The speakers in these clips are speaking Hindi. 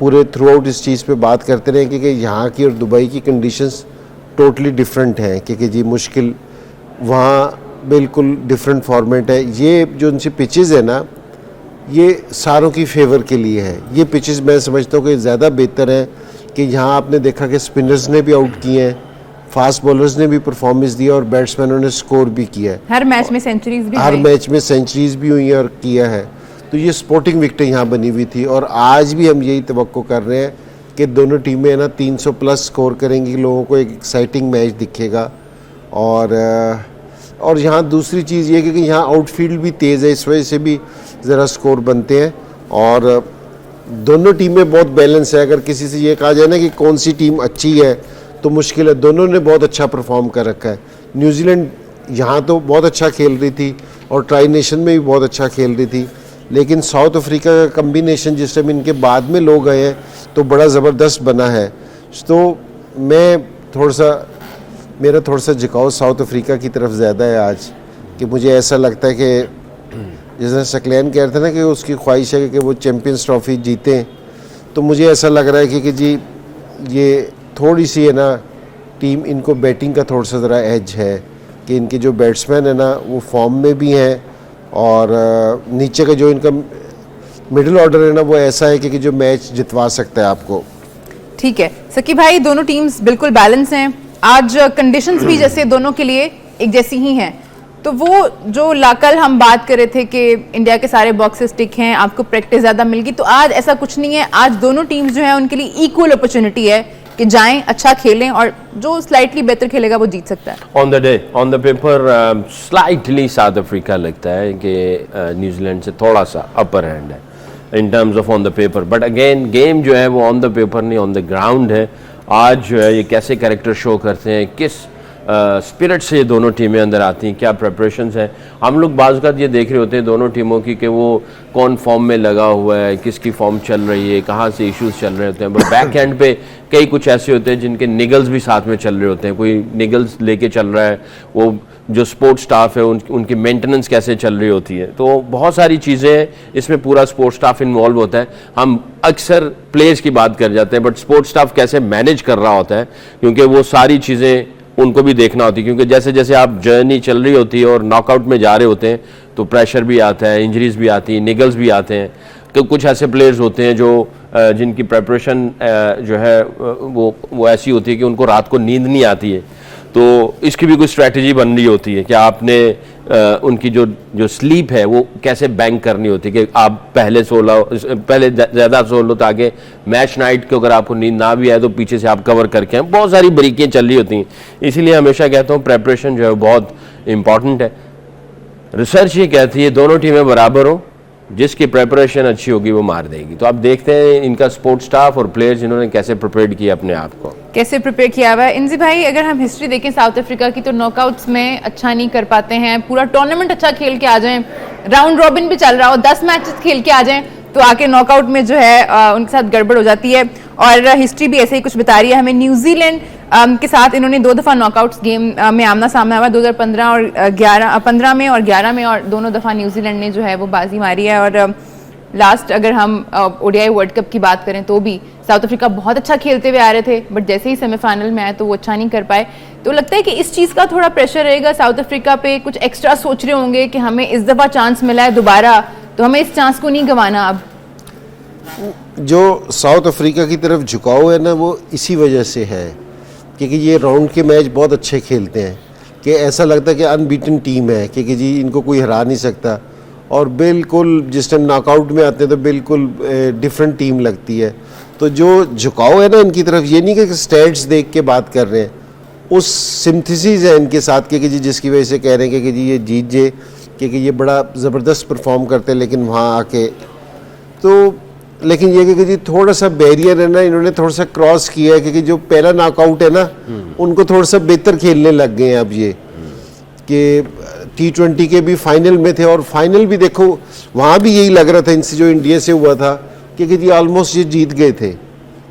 पूरे थ्रू आउट इस चीज़ पे बात करते रहे कि यहाँ की और दुबई की कंडीशंस टोटली डिफरेंट हैं कि जी मुश्किल वहाँ बिल्कुल डिफरेंट फॉर्मेट है। ये जो उनसे पिचेस है ना, ये सारों की फेवर के लिए है। ये पिचेस मैं समझता हूँ कि ज़्यादा बेहतर है कि यहाँ आपने देखा कि स्पिनर्स ने भी आउट किए हैं, फास्ट बॉलर्स ने भी परफॉर्मेंस दिया और बैट्समैनों ने स्कोर भी किया है। हर मैच में सेंचुरीज भी हर मैच में सेंचुरीज भी हुई हैं और किया है। तो ये स्पोर्टिंग विकेट यहाँ बनी हुई थी और आज भी हम यही तवक्को कर रहे हैं कि दोनों टीमें ना 300 प्लस स्कोर करेंगी, लोगों को एक एक्साइटिंग मैच दिखेगा। और यहाँ दूसरी चीज़ ये कि यहाँ आउटफील्ड भी तेज़ है, इस वजह से भी ज़रा स्कोर बनते हैं। और दोनों टीमें बहुत बैलेंस है। अगर किसी से ये कहा जाए ना कि कौन सी टीम अच्छी है तो मुश्किल है, दोनों ने बहुत अच्छा परफॉर्म कर रखा है। न्यूजीलैंड यहाँ तो बहुत अच्छा खेल रही थी और ट्राई नेशन में भी बहुत अच्छा खेल रही थी, लेकिन साउथ अफ्रीका का कम्बिनेशन जिस टाइम इनके बाद में लोग आए हैं तो बड़ा ज़बरदस्त बना है। तो मेरा थोड़ा सा झुकाव साउथ अफ्रीका की तरफ ज़्यादा है आज, कि मुझे ऐसा लगता है कि जैसे सकलैन कह रहे थे ना कि उसकी ख्वाहिश है कि वो चैम्पियंस ट्रॉफी जीतें, तो मुझे ऐसा लग रहा है कि जी ये थोड़ी सी है ना टीम, इनको बैटिंग का थोड़ा सा ज़रा एज है कि इनके जो बैट्समैन है ना वो फॉर्म में भी हैं और नीचे का जो इनका मिडिल ऑर्डर है ना वो ऐसा है कि जो मैच जितवा सकता है आपको। ठीक है सकी भाई, दोनों टीम्स बिल्कुल बैलेंस हैं। आज कंडीशंस भी जैसे दोनों के लिए एक जैसी ही हैं, तो वो जो कल हम बात कर रहे थे कि इंडिया के सारे बॉक्सेस टिक हैं, आपको प्रैक्टिस ज़्यादा मिलगी, तो आज ऐसा कुछ नहीं है। आज दोनों टीम्स जो है उनके लिए इक्वल अपॉर्चुनिटी है कि जाएं, अच्छा खेलें और जो स्लाइटली बेहतर खेलेगा वो जीत सकता है। On the day, on the paper slightly south Africa लगता है कि न्यूजीलैंड से थोड़ा सा अपर हैंड है in terms of on the paper, but again game जो है वो ऑन द पेपर नहीं ऑन द ग्राउंड है। आज जो है ये कैसे कैरेक्टर शो करते हैं, किस स्पिरिट से ये दोनों टीमें अंदर आती हैं, क्या प्रेपरेशंस हैं। हम लोग बाज़ औक़ात ये देख रहे होते हैं दोनों टीमों की कि वो कौन फॉर्म में लगा हुआ है, किसकी फॉर्म चल रही है, कहाँ से इश्यूज चल रहे होते हैं, बट बैक एंड पे कई कुछ ऐसे होते हैं जिनके निगल्स भी साथ में चल रहे होते हैं। कोई निगल्स लेके चल रहा है, वो जो स्पोर्ट्स स्टाफ है उनकी मेंटेनेंस कैसे चल रही होती है। तो बहुत सारी चीज़ें इसमें पूरा स्पोर्ट्स स्टाफ इन्वॉल्व होता है। हम अक्सर प्लेयर्स की बात कर जाते हैं, बट स्पोर्ट्स स्टाफ कैसे मैनेज कर रहा होता है, क्योंकि वो सारी चीज़ें उनको भी देखना होती है। क्योंकि जैसे जैसे आप जर्नी चल रही होती है और नॉकआउट में जा रहे होते हैं तो प्रेशर भी आता है, इंजरीज भी आती हैं, निगल्स भी आते हैं। तो कुछ ऐसे प्लेयर्स होते हैं जो जिनकी प्रेपरेशन जो है वो ऐसी होती है कि उनको रात को नींद नहीं आती है, तो इसकी भी कोई स्ट्रैटेजी बन रही होती है कि आपने उनकी जो स्लीप है वो कैसे बैंक करनी होती है कि आप पहले ज़्यादा सो लो ताकि मैच नाइट को अगर आपको नींद ना भी आए तो पीछे से आप कवर करके आए। बहुत सारी बारीकियाँ चल रही होती हैं, इसीलिए हमेशा कहता हूँ प्रेपरेशन जो है बहुत इंपॉर्टेंट है। रिसर्च ये कहती है दोनों टीमें बराबर हो, जिसकी प्रेपरेशन अच्छी होगी वो मार देगी। तो आप देखते हैं इनका स्पोर्ट्स स्टाफ और प्लेयर्स इन्होंने कैसे प्रिपेयर किया अपने आप को, कैसे प्रिपेयर किया हुआ है। इंजी भाई, अगर हम हिस्ट्री देखें साउथ अफ्रीका की तो नॉकआउट्स में अच्छा नहीं कर पाते हैं। पूरा टूर्नामेंट अच्छा खेल के आ जाएं, राउंड रॉबिन भी चल रहा हो, 10 मैचेस खेल के आ जाएं, तो आके नॉकआउट में जो है उनके साथ गड़बड़ हो जाती है। और हिस्ट्री भी ऐसे ही कुछ बता रही है हमें। न्यूजीलैंड के साथ इन्होंने 2 दफ़ा नॉकआउट्स गेम में आमना सामना हुआ, 2015 और 15 में और 11 में, और दोनों दफ़ा न्यूजीलैंड ने जो है वो बाजी मारी है। और लास्ट अगर हम ओडीआई वर्ल्ड कप की बात करें तो भी साउथ अफ्रीका बहुत अच्छा खेलते हुए आ रहे थे, बट जैसे ही सेमीफाइनल में आए तो वो अच्छा नहीं कर पाए। तो लगता है कि इस चीज़ का थोड़ा प्रेशर रहेगा साउथ अफ्रीका पे, कुछ एक्स्ट्रा सोच रहे होंगे कि हमें इस दफ़ा चांस मिला है दोबारा, तो हमें इस चांस को नहीं गंवाना। अब जो साउथ अफ्रीका की तरफ झुकाव है ना वो इसी वजह से है क्योंकि ये राउंड के मैच बहुत अच्छे खेलते हैं, कि ऐसा लगता है कि अनबीटन टीम है कि जी इनको कोई हरा नहीं सकता। और बिल्कुल जिस टाइम नॉकआउट में आते हैं तो बिल्कुल डिफरेंट टीम लगती है। तो जो झुकाव है ना इनकी तरफ, ये नहीं कि स्टैट्स देख के बात कर रहे हैं, उस सिंथेसिस है इनके साथ कि जी जिसकी वजह से कह रहे हैं कि जी ये जीत जे, क्योंकि ये बड़ा ज़बरदस्त परफॉर्म करते हैं। लेकिन वहाँ आके तो लेकिन ये कि जी थोड़ा सा बैरियर है ना इन्होंने थोड़ा सा क्रॉस किया है, क्योंकि जो पहला नॉकआउट है ना उनको थोड़ा सा बेहतर खेलने लग गए हैं अब ये, कि T20 के भी फाइनल में थे और फाइनल भी देखो वहाँ भी यही लग रहा था इनसे जो इंडिया से हुआ था कि जी ऑलमोस्ट ये जीत गए थे,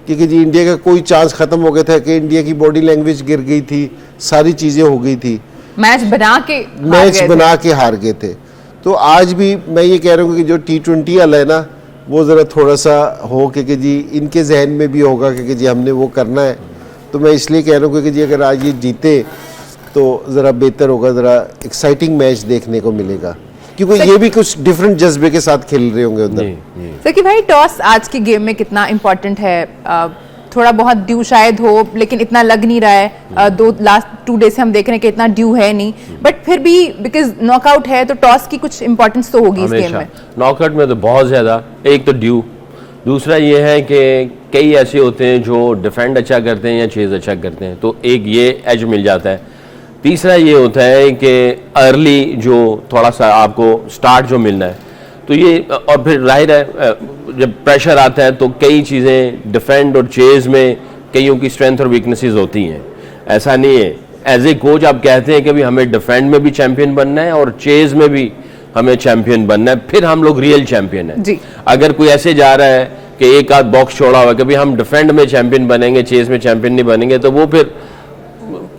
क्योंकि जी इंडिया का कोई चांस ख़त्म हो गया था कि इंडिया की बॉडी लैंग्वेज गिर गई थी, सारी चीज़ें हो गई थी, मैच बना के हार गए थे। तो आज भी मैं ये कह रहा हूँ कि जो T20 वाला है ना वो ज़रा थोड़ा सा हो कि जी इनके जहन में भी होगा कि जी हमने वो करना है। तो मैं इसलिए कह रहा हूँ कि जी अगर आज ये जीते तो ज़रा बेहतर होगा, ज़रा एक्साइटिंग मैच देखने को मिलेगा, क्योंकि ये भी कुछ डिफरेंट जज्बे के साथ खेल रहे होंगे उधर। सर कि भाई टॉस आज की गेम में कितना इम्पोर्टेंट है? थोड़ा बहुत ड्यू शायद हो, लेकिन इतना लग नहीं रहा है। लास्ट 2 डे से हम देख रहे हैं कि इतना ड्यू है नहीं, बट फिर भी बिकॉज नॉकआउट है तो टॉस की कुछ इंपॉर्टेंस तो होगी इस गेम में। नॉकआउट में तो बहुत ज़्यादा, एक तो ड्यू, दूसरा ये है कि कई ऐसे होते हैं जो डिफेंड अच्छा करते हैं या चेज अच्छा करते हैं, तो एक ये एज मिल जाता है। तीसरा ये होता है कि अर्ली जो थोड़ा सा आपको स्टार्ट जो मिलना है, तो ये और फिर जाहिर है जब प्रेशर आता है तो कई चीज़ें डिफेंड और चेज में कईयों की स्ट्रेंथ और वीकनेसेस होती हैं। ऐसा नहीं है, एज ए कोच आप कहते हैं कि भी हमें डिफेंड में भी चैंपियन बनना है और चेज में भी हमें चैंपियन बनना है, फिर हम लोग रियल चैंपियन हैं। अगर कोई ऐसे जा रहा है कि एक आध बॉक्स छोड़ा हुआ कभी हम डिफेंड में चैंपियन बनेंगे चेज में चैंपियन नहीं बनेंगे, तो वो फिर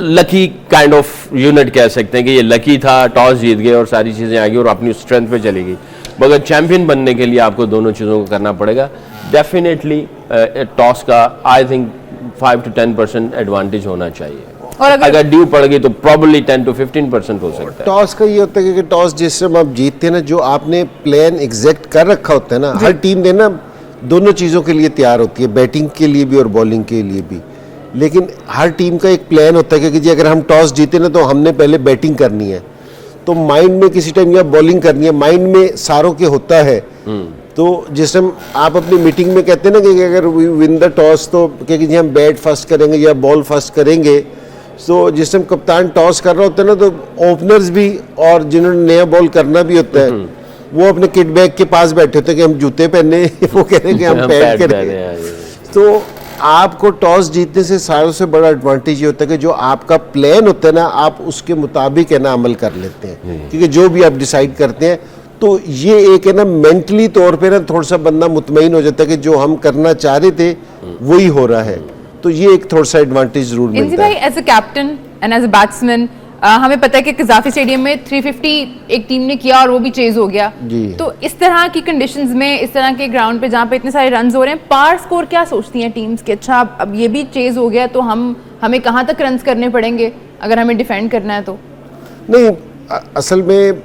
लकी काइंड ऑफ यूनिट कह सकते हैं कि ये लकी था, टॉस जीत गए और सारी चीज़ें आ गई और अपनी स्ट्रेंथ पे चली गई। मगर चैंपियन बनने के लिए आपको दोनों चीज़ों को करना पड़ेगा। डेफिनेटली टॉस का आई थिंक 5 to 10% एडवांटेज होना चाहिए, और अगर ड्यू पड़ गई तो प्रॉब्ली 10 to 15% हो सकता है। टॉस का ये होता है कि टॉस जिस समय आप जीतते हैं ना, जो आपने प्लान एग्जैक्ट कर रखा होता है ना, हर टीम ने ना दोनों चीज़ों के लिए तैयार होती है, बैटिंग के लिए भी और बॉलिंग के लिए भी। लेकिन हर टीम का एक प्लान होता है कि जी अगर हम टॉस जीते ना तो हमने पहले बैटिंग करनी है, तो माइंड में किसी टाइम या बॉलिंग करनी है, माइंड में सारों के होता है। तो जिस टाइम आप अपनी मीटिंग में कहते हैं ना कि अगर विन द टॉस तो कि जी हम बैट फर्स्ट करेंगे या बॉल फर्स्ट करेंगे, तो जिस टाइम कप्तान टॉस कर रहा होता है ना, तो ओपनर्स भी और जिन्होंने नया बॉल करना भी होता है वो अपने किट बैग के पास बैठे होते हैं कि हम जूते पहने वो कह रहे हैं कि हम पैड करेंगे। तो आपको टॉस जीतने से सारों से बड़ा एडवांटेज ये होता है कि जो आपका प्लान होता है ना, आप उसके मुताबिक है ना अमल कर लेते हैं, क्योंकि जो भी आप डिसाइड करते हैं तो ये एक है ना मेंटली तौर पे ना थोड़ा सा बंदा मुतमईन हो जाता है कि जो हम करना चाह रहे थे वही हो रहा है। तो ये एक थोड़ा सा एडवांटेज जरूर मिलता है। As a captain and as a batsman हमें पता है कि कज़ाफी स्टेडियम में 350 एक टीम ने किया और वो भी चेज हो गया। तो इस तरह की कंडीशंस में, इस तरह के ग्राउंड पे जहाँ पे इतने सारे रन्स हो रहे हैं, पार स्कोर क्या सोचती हैं टीम्स के? अच्छा अब ये भी चेज हो गया तो हमें कहाँ तक रन्स करने पड़ेंगे अगर हमें डिफेंड करना है? तो नहीं, असल में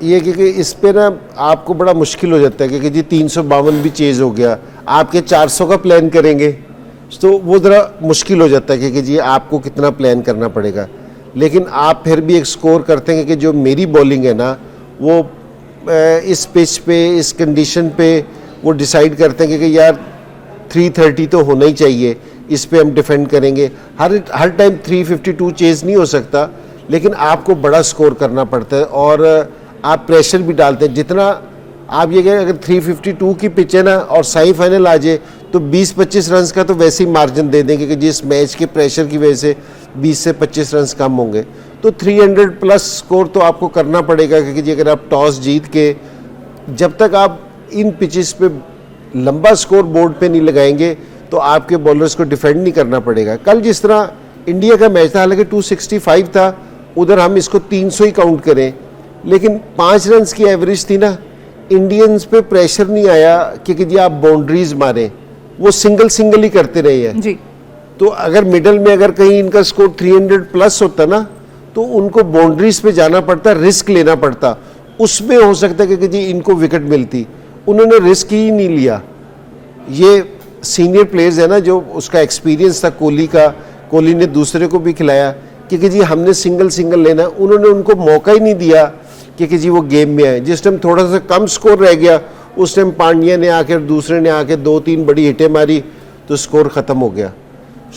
ये कि इस पे ना आपको बड़ा मुश्किल हो जाता है कि जी 352 भी चेज हो गया, आपके 400 का प्लान करेंगे तो वो ज़रा मुश्किल हो जाता है कि जी आपको कितना प्लान करना पड़ेगा। लेकिन आप फिर भी एक स्कोर करते हैं कि जो मेरी बॉलिंग है ना वो इस पिच पे, इस कंडीशन पे वो डिसाइड करते हैं कि यार 330 तो होना ही चाहिए, इस पे हम डिफेंड करेंगे। हर टाइम 352 चेज नहीं हो सकता, लेकिन आपको बड़ा स्कोर करना पड़ता है और आप प्रेशर भी डालते हैं। जितना आप ये कहें अगर 352 की पिच है ना और सेमीफाइनल आ जाए तो 20-25 रन का तो वैसे ही मार्जिन दे देंगे कि जिस मैच के प्रेशर की वजह से 20 से 25 रन कम होंगे, तो 300 प्लस स्कोर तो आपको करना पड़ेगा। क्योंकि जी अगर आप टॉस जीत के जब तक आप इन पिचेस पे लंबा स्कोर बोर्ड पे नहीं लगाएंगे तो आपके बॉलर्स को डिफेंड नहीं करना पड़ेगा। कल जिस तरह इंडिया का मैच था, हालांकि 265 था, उधर हम इसको 300 ही काउंट करें, लेकिन 5 रन की एवरेज थी ना, इंडियंस पे प्रेशर नहीं आया क्योंकि जी आप बाउंड्रीज मारें, वो सिंगल ही करते रहे हैं जी। तो अगर मिडल में अगर कहीं इनका स्कोर 300 प्लस होता ना तो उनको बाउंड्रीज पे जाना पड़ता, रिस्क लेना पड़ता, उसमें हो सकता है कि जी इनको विकेट मिलती। उन्होंने रिस्क ही नहीं लिया। ये सीनियर प्लेयर्स है ना, जो उसका एक्सपीरियंस था कोहली का, कोहली ने दूसरे को भी खिलाया क्योंकि जी हमने सिंगल लेना, उन्होंने उनको मौका ही नहीं दिया क्योंकि जी वो गेम में आए। जिस टाइम थोड़ा सा कम स्कोर रह गया उस टाइम पांड्या ने आकर, दूसरे ने आके 2-3 बड़ी हिटें मारी तो स्कोर ख़त्म हो गया।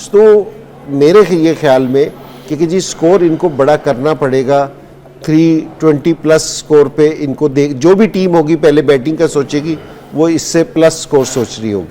तो मेरे ये ख्याल में क्योंकि जी स्कोर इनको बड़ा करना पड़ेगा, 320 प्लस स्कोर पे इनको देख, जो भी टीम होगी पहले बैटिंग का सोचेगी, वो इससे प्लस स्कोर सोच रही होगी।